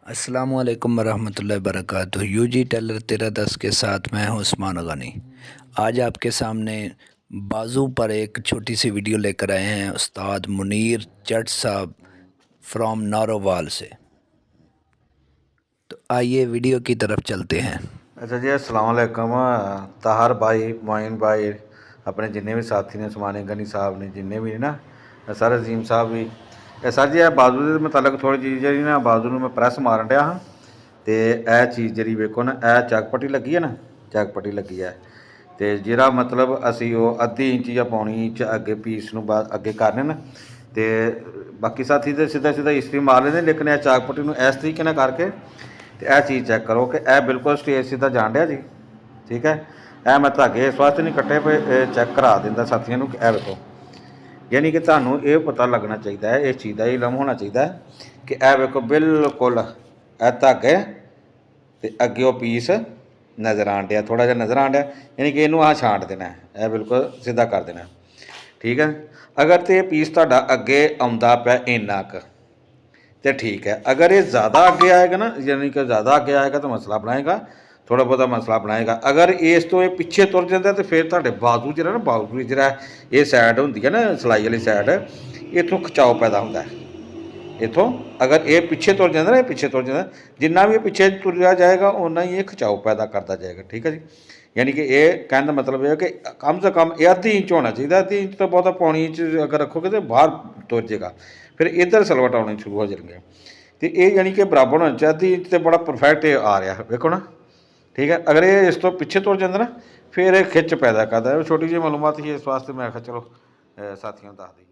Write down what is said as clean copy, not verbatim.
अस्सलामुअलैकुम वरहमतुल्लाहि वबरकातुहू। UG Taylor 1310 के साथ मैं हूं उस्मान गनी। आज आपके सामने बाजू पर एक छोटी सी वीडियो लेकर आए हैं उस्ताद मुनीर जट साहब फ्रॉम नारोवाल से। तो आइए वीडियो की तरफ चलते हैं। अच्छा जी, अस्सलाम वालेकुम। ताहर भाई, मोइन भाई, अपने जिन्ने भी साथी ने, उस्मान गनी साहब ने, जिन्ने भी ना, सर अजीम साहब भी। सर जी, बाजू के मुतालक थोड़ी चीज़ जी ना, बाजू में प्रैस मारन डया हाँ। तो यह चीज़ जी वेखो ना, यह चैक पट्टी लगी है ना, चैक पट्टी लगी है। तो जिहड़ा मतलब असी वो अद्धी इंच या पौनी इंच अगे पीस नूं अगे करने ना, तो बाकी साथी तो सीधा सीधा इस्त्री मार लेंदे, लेकिन यह चाक पट्टी नूं इस तरीके नाल करके तो यह चीज़ चैक करो कि यह बिल्कुल स्टेज सीधा जान डया जी। ठीक है, यह मैं धागे इस वास्ते नहीं कट्टे पे चैक करा दिंदा साथियों को। यह देखो, यानी कि तुहानूं ये पता लगना चाहिए है, इस चीज़ का इलम होना चाहिए कि यह देखो बिल्कुल यह धागे तो अगे वो पीस नज़र आन डया, थोड़ा जहा नज़र आन डया, यानी कि इनू छांट देना है, यह बिल्कुल सीधा कर देना। ठीक है, अगर तो ये पीस तुहाडा अगे आउंदा पिया इन्ना क तो ठीक है। अगर ये ज़्यादा आगे आएगा ना, यानी कि ज़्यादा आगे आएगा तो मसला बनाएगा, थोड़ा बहुत मसला बनाएगा। अगर इस तो ये पिछे तुर जाता तो फिर तुहाडे बाजू जो ना, बाजू जो ये सैड होंगी है ना, सिलाई वाली सैड, इतों खिचाव पैदा होता है। इतों अगर ये पिछे तुर जाता ना, पिछे तुर जाता, जिन्ना भी पिछे तुरया जाएगा उन्ना ही ये खिचाव पैदा करता जाएगा। ठीक है जी, यानी कि ये कहने का मतलब है कि कम से कम ये अद्धी इंच होना चाहिए। अद्धी इंच तो बहुत पौनी इंच अगर रखोगे तो बाहर तुर जाएगा, फिर इधर सलवट आने शुरू हो जाएंगे। तो ये यानी कि बराबर होना चाहिए। अद्धी इंच तो बड़ा परफेक्ट आ रहा वेखो ना। ठीक है, अगर ये इस तो पिछे तुर जाता ना, फिर खिच पैदा करता है। छोटी जी मालूमात ही इस वास्ते मैं आखिया चलो साथियों दस दी।